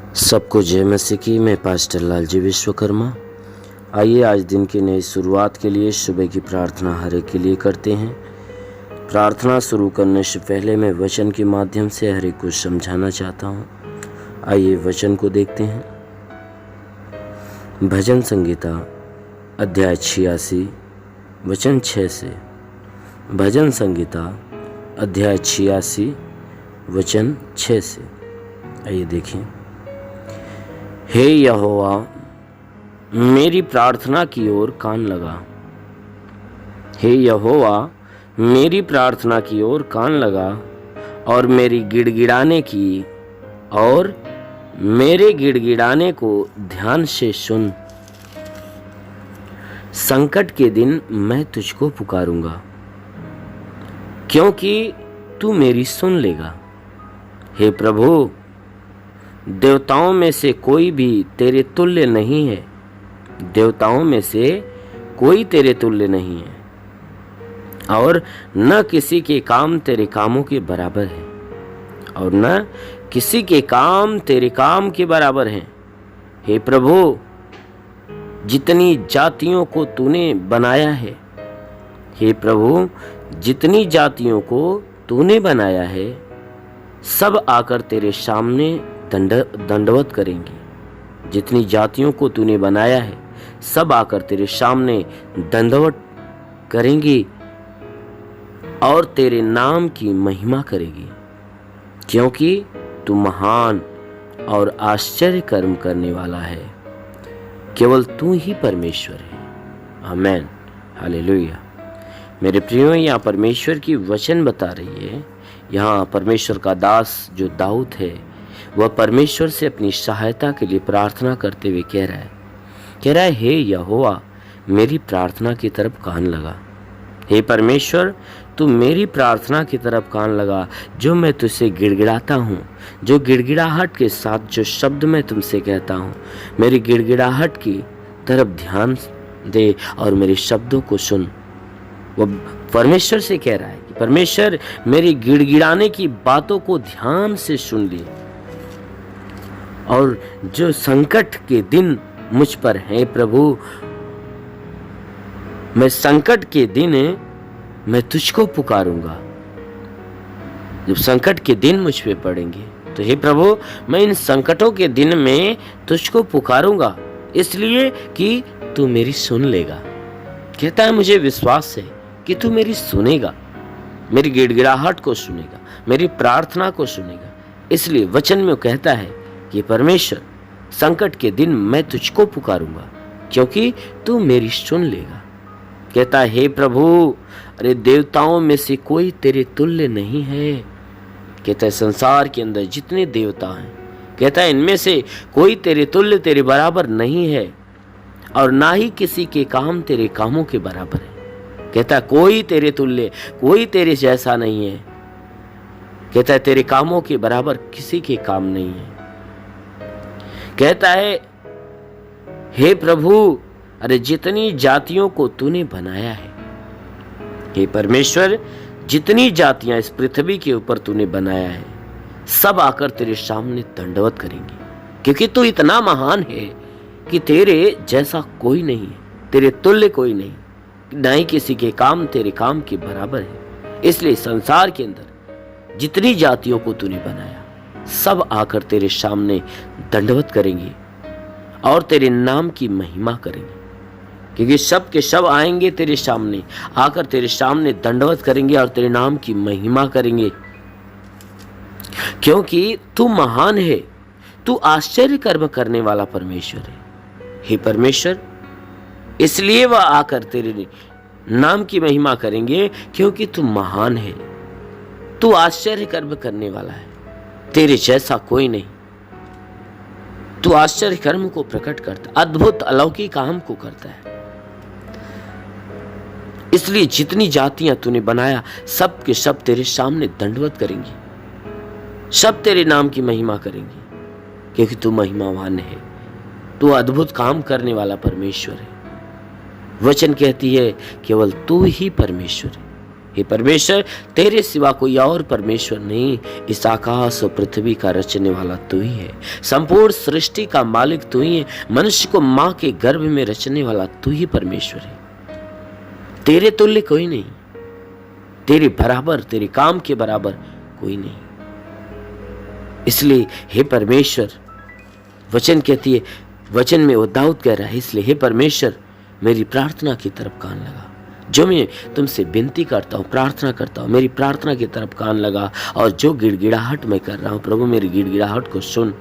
सबको जय मसीह की। मैं पास्टर लालजी विश्वकर्मा। आइए आज दिन की नई शुरुआत के लिए सुबह की प्रार्थना हर एक के लिए करते हैं। प्रार्थना शुरू करने से पहले मैं वचन के माध्यम से हर एक को समझाना चाहता हूँ। आइए वचन को देखते हैं। भजन संगीता अध्याय 86 वचन 6 से। भजन संगीता अध्याय 86 वचन 6 से। आइए देखें। हे यहोवा, मेरी प्रार्थना की ओर कान लगा। हे यहोवा, मेरी प्रार्थना की ओर कान लगा और मेरे गिड़गिड़ाने को ध्यान से सुन। संकट के दिन मैं तुझको पुकारूंगा, क्योंकि तू मेरी सुन लेगा। हे प्रभु, देवताओं में से कोई भी तेरे तुल्य नहीं है। देवताओं में से कोई तेरे तुल्य नहीं है, और न किसी के काम तेरे कामों के बराबर है, और न किसी के काम तेरे काम के बराबर हैं। हे प्रभु, जितनी जातियों को तूने बनाया है, हे प्रभु, जितनी जातियों को तूने बनाया है, सब आकर तेरे सामने दंडवत करेंगी। जितनी जातियों को तूने बनाया है, सब आकर तेरे सामने दंडवत करेंगी और तेरे नाम की महिमा करेगी, क्योंकि तू महान और आश्चर्य कर्म करने वाला है। केवल तू ही परमेश्वर है। आमेन, हालेलुया। मेरे प्रियो, यहाँ परमेश्वर की वचन बता रही है। यहाँ परमेश्वर का दास जो दाऊद है, वह परमेश्वर से अपनी सहायता के लिए प्रार्थना करते हुए कह रहा है, हे यहोवा, मेरी प्रार्थना की तरफ कान लगा। हे परमेश्वर, तू मेरी प्रार्थना की तरफ कान लगा। जो मैं तुझसे गिड़गिड़ाता हूँ, जो गिड़गिड़ाहट के साथ जो शब्द मैं तुमसे कहता हूँ, मेरी गिड़गिड़ाहट की तरफ ध्यान दे और मेरे शब्दों को सुन। वो परमेश्वर से कह रहा है कि परमेश्वर, मेरी गिड़गिड़ाने की बातों को ध्यान से सुन ले, और जो संकट के दिन मुझ पर है प्रभु, मैं संकट के दिन मैं तुझको पुकारूंगा। जब संकट के दिन मुझ पे पड़ेंगे तो हे प्रभु, मैं इन संकटों के दिन में तुझको पुकारूंगा, इसलिए कि तू मेरी सुन लेगा। कहता है, मुझे विश्वास है कि तू मेरी सुनेगा, मेरी गिड़गिड़ाहट को सुनेगा, मेरी प्रार्थना को सुनेगा। इसलिए वचन में कहता है कि परमेश्वर, संकट के दिन मैं तुझको पुकारूंगा, क्योंकि तू मेरी सुन लेगा। कहता है, हे प्रभु, अरे देवताओं में से कोई तेरे तुल्य नहीं है। कहता है, संसार के अंदर जितने देवता हैं, कहता है, इनमें से कोई तेरे तुल्य, तेरे बराबर नहीं है, और ना ही किसी के काम तेरे कामों के बराबर है। कहता है, कोई तेरे तुल्य, कोई तेरे जैसा नहीं है। कहता है, तेरे कामों के बराबर किसी के काम नहीं है। कहता है, हे प्रभु, अरे जितनी जातियों को तूने बनाया है, हे परमेश्वर, जितनी जातियां इस पृथ्वी के ऊपर तूने बनाया है, सब आकर तेरे सामने दंडवत करेंगे, क्योंकि तू इतना महान है कि तेरे जैसा कोई नहीं है, तेरे तुल्य कोई नहीं, ना ही किसी के काम तेरे काम के बराबर है। इसलिए संसार के अंदर जितनी जातियों को तूने बनाया, सब आकर तेरे सामने दंडवत करेंगे और तेरे नाम की महिमा करेंगे, क्योंकि सब के सब आएंगे तेरे सामने, आकर तेरे सामने दंडवत करेंगे और तेरे नाम की महिमा करेंगे, क्योंकि तू महान है, तू आश्चर्य कर्म करने वाला परमेश्वर है। हे परमेश्वर, इसलिए वह आकर तेरे नाम की महिमा करेंगे, क्योंकि तू महान है, तू आश्चर्य कर्म करने वाला है, तेरे जैसा कोई नहीं। तू आश्चर्य कर्म को प्रकट करता, अद्भुत अलौकिक काम को करता है। इसलिए जितनी जातियां तूने बनाया, सब के सब तेरे सामने दंडवत करेंगी, सब तेरे नाम की महिमा करेंगी, क्योंकि तू महिमावान है, तू अद्भुत काम करने वाला परमेश्वर है। वचन कहती है, केवल तू ही परमेश्वर है। हे परमेश्वर, तेरे सिवा कोई और परमेश्वर नहीं। इस आकाश और पृथ्वी का रचने वाला तू ही है। संपूर्ण सृष्टि का मालिक तू ही है। मनुष्य को मां के गर्भ में रचने वाला तू ही परमेश्वर है। तेरे तुल्य कोई नहीं, तेरे बराबर, तेरे काम के बराबर कोई नहीं। इसलिए हे परमेश्वर, वचन कहती है, वचन में वो दाऊद कह रहा है, इसलिए हे परमेश्वर मेरी प्रार्थना की तरफ कान लगा। जो मैं तुमसे विनती करता हूँ, प्रार्थना करता हूँ, मेरी प्रार्थना की तरफ कान लगा। और जो गिड़गिड़ाहट मैं कर रहा हूँ प्रभु, मेरी गिड़गिड़ाहट को सुन।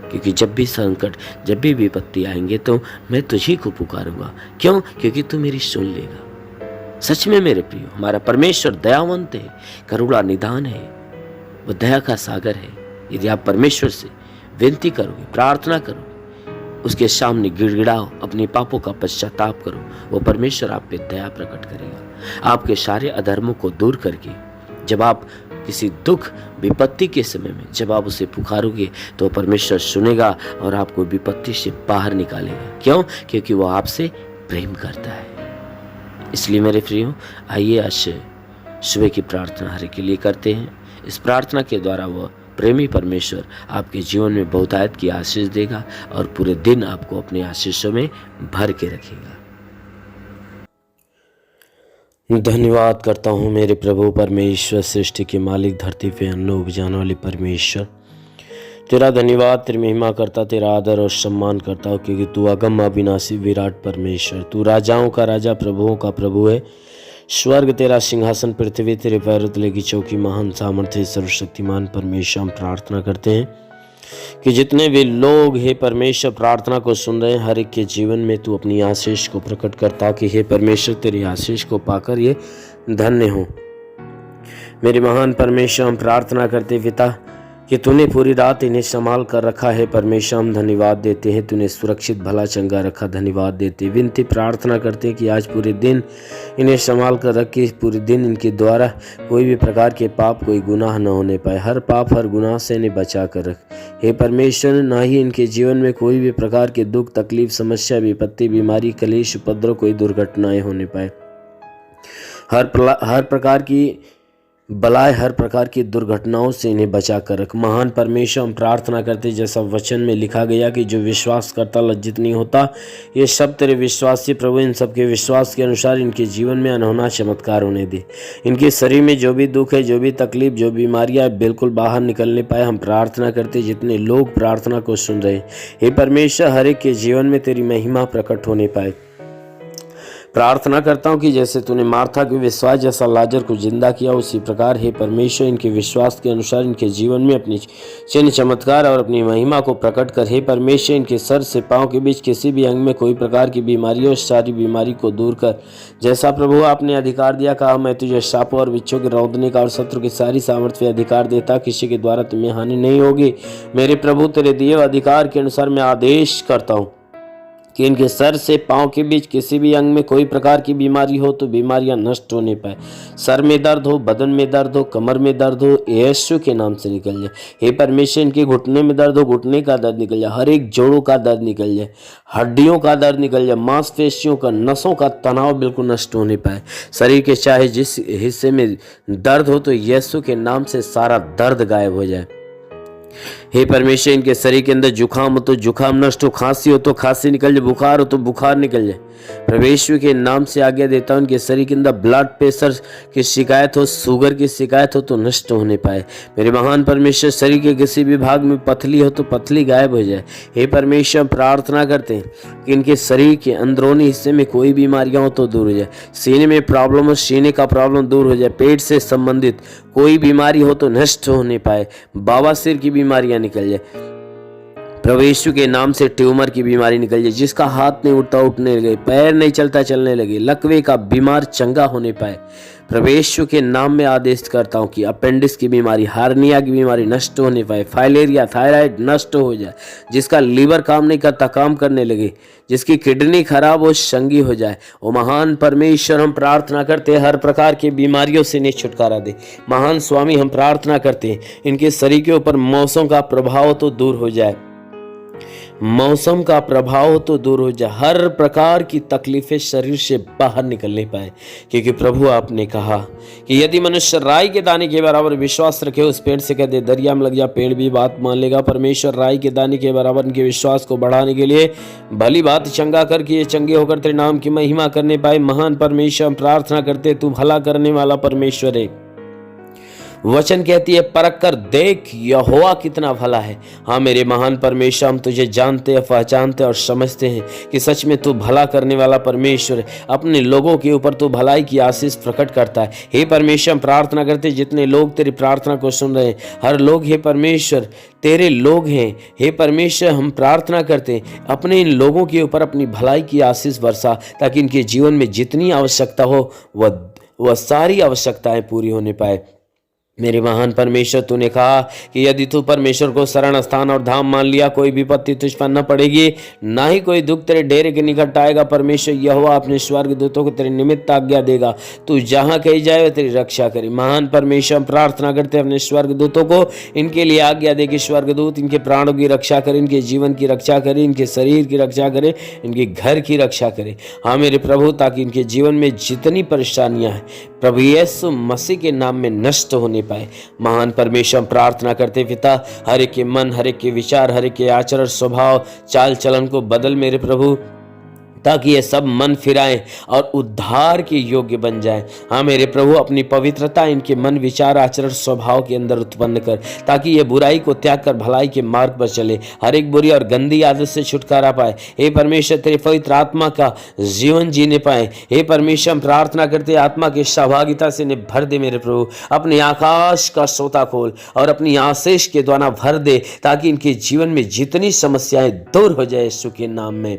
क्योंकि जब भी संकट, जब भी विपत्ति आएंगे तो मैं तुझी को पुकारूंगा। क्यों? क्योंकि तू मेरी सुन लेगा। सच में मेरे प्रियो, हमारा परमेश्वर दयावंत है, करुणा निदान है, वो दया का सागर है। यदि आप परमेश्वर से विनती करोगे, प्रार्थना करोगे, उसके सामने गिड़गिड़ाओ, अपने पापों का पश्चाताप करो, वो परमेश्वर आप पे दया प्रकट करेगा। आपके सारे अधर्मों को दूर करके जब आप किसी दुख विपत्ति के समय में जब आप उसे पुकारोगे तो परमेश्वर सुनेगा और आपको विपत्ति से बाहर निकालेगा। क्यों? क्योंकि वो आपसे प्रेम करता है। इसलिए मेरे प्रियो, आइए आज सुबह की प्रार्थना हर के लिए करते हैं। इस प्रार्थना के द्वारा वो प्रेमी परमेश्वर आपके जीवन में बहुतायत की आशीष देगा और पूरे दिन आपको अपने आशीषों में भर के रखेगा। धन्यवाद करता हूँ मेरे प्रभु परमेश्वर, सृष्टि के मालिक, धरती पे अन्न उपजाने वाले परमेश्वर। तेरा धन्यवाद, तेरी महिमा करता, तेरा आदर और सम्मान करता हूँ, क्योंकि तू अगम अविनाशी विराट परमेश्वर, तू राजाओं का राजा, प्रभुओं का प्रभु है। स्वर्ग तेरा सिंहासन, पृथ्वी तेरे पैरों तले की चौकी। महान सामर्थ्य सर्वशक्तिमान परमेश्वर, हम प्रार्थना करते हैं कि जितने भी लोग हे परमेश्वर प्रार्थना को सुन रहे हैं, हर एक के जीवन में तू अपनी आशीष को प्रकट कर, ताकि हे परमेश्वर तेरी आशीष को पाकर ये धन्य हो। मेरे महान परमेश्वर, हम प्रार्थना करते पिता कि तूने पूरी रात इन्हें संभाल कर रखा है। परमेश्वर, हम धन्यवाद देते हैं, तूने सुरक्षित भला चंगा रखा, धन्यवाद देते। विनती प्रार्थना करते हैं कि आज पूरे दिन इन्हें संभाल कर रखे, पूरे दिन इनके द्वारा कोई भी प्रकार के पाप, कोई गुनाह न होने पाए। हर पाप, हर गुनाह से इन्हें बचा कर रख हे परमेश्वर। ना ही इनके जीवन में कोई भी प्रकार के दुख, तकलीफ, समस्या, विपत्ति, बीमारी, कलेश, उपद्रव, कोई दुर्घटनाएं होने पाए। हर प्रकार की बलाय, हर प्रकार की दुर्घटनाओं से इन्हें बचा कर रख। महान परमेश्वर, हम प्रार्थना करते जैसा वचन में लिखा गया कि जो विश्वास करता लज्जित नहीं होता। ये सब तेरे विश्वास से प्रभु, इन सब के विश्वास के अनुसार इनके जीवन में अनहोना चमत्कार होने दे। इनके शरीर में जो भी दुख है, जो भी तकलीफ, जो बीमारियाँ बिल्कुल बाहर निकलने पाए। हम प्रार्थना करते जितने लोग प्रार्थना को सुन रहे, हे परमेश्वर हर एक के जीवन में तेरी महिमा प्रकट होने पाए। प्रार्थना करता हूँ कि जैसे तूने मार्था के विश्वास जैसा लाजर को जिंदा किया, उसी प्रकार हे परमेश्वर इनके विश्वास के अनुसार इनके जीवन में अपनी चिन्ह, चमत्कार और अपनी महिमा को प्रकट कर। हे परमेश्वर, इनके सर से पांव के बीच किसी भी अंग में कोई प्रकार की बीमारी हो, सारी बीमारी को दूर कर। जैसा प्रभु आपने अधिकार दिया, कहा मैं तुझे सांपों और बिच्छों के रौंदने का और शत्रु की सारी सामर्थ्य अधिकार देता, किसी के द्वारा तुम्हें हानि नहीं होगी। मेरे प्रभु, तेरे दिए अधिकार के अनुसार मैं आदेश करता हूँ कि इनके सर से पांव के बीच किसी भी अंग में कोई प्रकार की बीमारी हो तो बीमारियां नष्ट होने पाए। सर में दर्द हो, बदन में दर्द हो, कमर में दर्द हो, यीशु के नाम से निकल जाए। हे परमेश्वर, इनके घुटने में दर्द हो, घुटने का दर्द निकल जाए। हर एक जोड़ों का दर्द निकल जाए, हड्डियों का दर्द निकल जाए, मांसपेशियों का, नसों का तनाव बिल्कुल नष्ट होने पाए। शरीर के चाहे जिस हिस्से में दर्द हो तो यीशु के नाम से सारा दर्द गायब हो जाए। हे परमेश्वर, इनके शरीर के अंदर जुखाम हो तो जुखाम नष्ट हो, खांसी हो तो खांसी निकल जाए, बुखार हो तो बुखार निकल जाए। परमेश्वर के नाम से आज्ञा देता हूं, इनके शरीर के अंदर ब्लड प्रेशर की शिकायत हो, शुगर की शिकायत हो तो नष्ट होने पाए। मेरे महान परमेश्वर, शरीर के किसी भी भाग में पथली हो तो पथली गायब हो जाए। हे परमेश्वर, प्रार्थना करते हैं कि इनके शरीर के अंदरूनी हिस्से में कोई बीमारियां हो तो दूर हो जाए। सीने में प्रॉब्लम हो, सीने का प्रॉब्लम दूर हो जाए। पेट से संबंधित कोई बीमारी हो तो नष्ट होने पाए। बवासीर की बीमारियां निकल जाए। प्रभु यीशु के नाम से ट्यूमर की बीमारी निकल जाए। जिसका हाथ नहीं उठता उठने लगे, पैर नहीं चलता चलने लगे, लकवे का बीमार चंगा होने पाए। प्रभु यीशु के नाम में आदेश करता हूँ कि अपेंडिक्स की बीमारी, हार्निया की बीमारी नष्ट होने पाए। फाइलेरिया, थायराइड नष्ट हो जाए। जिसका लीवर काम नहीं करता काम करने लगे, जिसकी किडनी खराब हो संगी हो जाए। ओ महान परमेश्वर, हम प्रार्थना करते हैं हर प्रकार की बीमारियों से इन्हें छुटकारा दे। महान स्वामी, हम प्रार्थना करते हैं इनके शरीर के ऊपर मौसम का प्रभाव तो दूर हो जाए। मौसम का प्रभाव तो दूर हो जाए, हर प्रकार की तकलीफें शरीर से बाहर निकलने पाए, क्योंकि प्रभु आपने कहा कि यदि मनुष्य राई के दाने के बराबर विश्वास रखे, उस पेड़ से कह दे दरिया में लग जा, पेड़ भी बात मान लेगा। परमेश्वर राई के दाने के बराबर उनके विश्वास को बढ़ाने के लिए भली बात चंगा करके ये चंगे होकर तेरे नाम की महिमा करने पाए। महान परमेश्वर, हम प्रार्थना करते तू भला करने वाला परमेश्वर है। वचन कहती है परख कर देख यहोवा कितना भला है। हाँ मेरे महान परमेश्वर, हम तुझे जानते हैं, पहचानते और समझते हैं कि सच में तू भला करने वाला परमेश्वर है। अपने लोगों के ऊपर तू भलाई की आशीष प्रकट करता है। हे परमेश्वर, हम प्रार्थना करते हैं जितने लोग तेरी प्रार्थना को सुन रहे हैं, हर लोग हे परमेश्वर तेरे लोग हैं। हे परमेश्वर, हम प्रार्थना करते हैं अपने इन लोगों के ऊपर अपनी भलाई की आशीष बरसा, ताकि इनके जीवन में जितनी आवश्यकता हो वह सारी आवश्यकताएं पूरी होने पाए। मेरे महान परमेश्वर, तूने कहा कि यदि तू परमेश्वर को शरण स्थान और धाम मान लिया, कोई विपत्ति तुझ पर न पड़ेगी, ना ही कोई दुख तेरे डेरे के निकट आएगा। परमेश्वर यहोवा अपने स्वर्गदूतों को तेरे निमित्त आज्ञा देगा, तू जहाँ कहीं जाए वह तेरी रक्षा करे। महान परमेश्वर, हम प्रार्थना करते हैं अपने स्वर्गदूतों को इनके लिए आज्ञा दे कि स्वर्गदूत इनके प्राणों की रक्षा करे, इनके जीवन की रक्षा करे, इनके शरीर की रक्षा करे, इनके घर की रक्षा करे। हाँ मेरे प्रभु, ताकि इनके जीवन में जितनी परेशानियां हैं प्रभु यीशु मसीह के नाम में नष्ट होने पाए। महान परमेश्वर, हम प्रार्थना करते पिता, हर एक के मन, हर एक के विचार, हर एक के आचरण, स्वभाव, चाल चलन को बदल मेरे प्रभु, ताकि ये सब मन फिराएं और उद्धार के योग्य बन जाएं। हाँ मेरे प्रभु, अपनी पवित्रता इनके मन, विचार, आचरण, स्वभाव के अंदर उत्पन्न कर, ताकि ये बुराई को त्याग कर भलाई के मार्ग पर चले, हर एक बुरी और गंदी आदत से छुटकारा पाए। हे परमेश्वर, तेरे पवित्र आत्मा का जीवन जीने पाए। हे परमेश्वर, हम प्रार्थना करते आत्मा की सहभागिता से इन्हें भर दे मेरे प्रभु, अपने आकाश का सोता खोल और अपनी आशीष के द्वारा भर दे, ताकि इनके जीवन में जितनी समस्याएं दूर हो जाए यीशु के नाम में।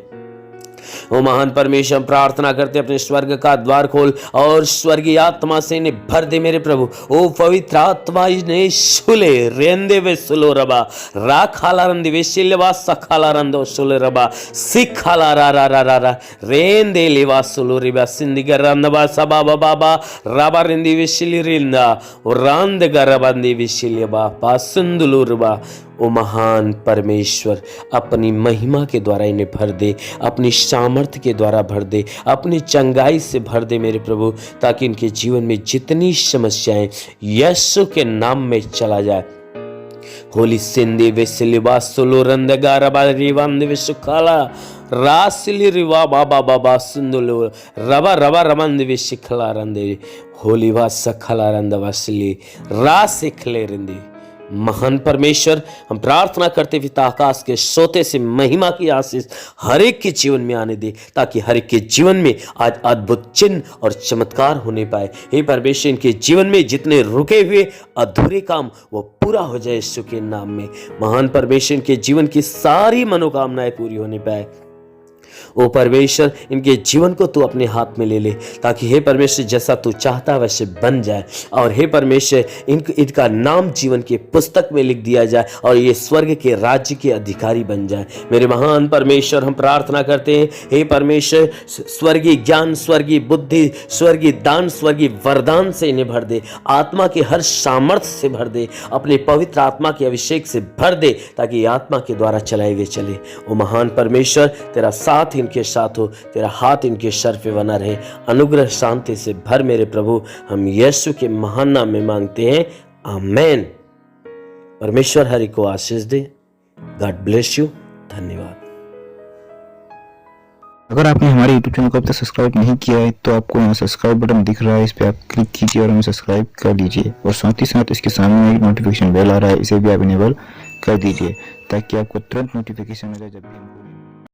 ओ महान परमेश्वर, प्रार्थना करते अपने स्वर्ग का द्वार खोल और स्वर्गीय आत्मा से इन्हें भर दे मेरे प्रभु। ओ पवित्र आत्मा इन्हें सुले रेंदे वे सुलो रबा राखाला रंदे वे शिलवा सखाला रंदो सुले रबा सिखाला रा रा रा रा रा रेंदे लेवा सुलो रिबा सिंदिगर रंदबा सबा बाबा रबा रेंदे वे शिली रिंदा रांद गरबंदे वे शिलबा पासुंदुलु रबा। ओ महान परमेश्वर, अपनी महिमा के द्वारा इन्हें भर दे, अपनी सामर्थ्य के द्वारा भर दे, अपनी चंगाई से भर दे मेरे प्रभु, ताकि इनके जीवन में जितनी समस्याएं यीशु के नाम में चला जाए। होली सिंधे वे सिलिबा सोलो रंदगा रबा रिवांदे वे सुखाला रासिली रिवा बाबा बाबा सुंदुलो रबा रबा रमंदे वे शिखला रंदे होली वा सखला रंदवा सिली रासिखले रंदे। महान परमेश्वर, हम प्रार्थना करते पिता, आकाश के सोते से महिमा की आशीष हर एक के जीवन में आने दे, ताकि हर एक के जीवन में आज अद्भुत चिन्ह और चमत्कार होने पाए। हे परमेश्वर, इनके जीवन में जितने रुके हुए अधूरे काम वो पूरा हो जाए यीशु के नाम में। महान परमेश्वर, इनके जीवन की सारी मनोकामनाएं पूरी होने पाए। ओ परमेश्वर, इनके जीवन को तू अपने हाथ में ले ले, ताकि हे परमेश्वर जैसा तू चाहता वैसे बन जाए। और हे परमेश्वर, इनका नाम जीवन के पुस्तक में लिख दिया जाए और ये स्वर्ग के राज्य के अधिकारी बन जाए। मेरे महान परमेश्वर, हम प्रार्थना करते हैं हे परमेश्वर, स्वर्गीय ज्ञान, स्वर्गीय बुद्धि, स्वर्गीय दान, स्वर्गीय वरदान से इन्हें भर दे, आत्मा के हर सामर्थ्य से भर दे, अपने पवित्र आत्मा के अभिषेक से भर दे, ताकि आत्मा के द्वारा चलाए हुए चले। ओ महान परमेश्वर, तेरा साथ इनके साथ हो, तेरा हाथ इनके सर पे बना रहे, अनुग्रह शांति से भर मेरे प्रभु। हम यीशु के महान नाम में मांगते हैं, आमेन। परमेश्वर हरि को आशीष दे। God bless you. धन्यवाद। अगर आपने हमारे YouTube चैनल को अब तक सब्सक्राइब नहीं किया है तो आपको यहाँ सब्सक्राइब बटन दिख रहा है, इस पे आप क्लिक कीजिए और हमें सब्सक्राइब कर लीजिए। और साथ ही साथ इसके सामने एक नोटिफिकेशन बेल आ रहा है, इसे भी आप इनेबल कर दीजिए, ताकि आपको तुरंत नोटिफिकेशन मिले जब भी हम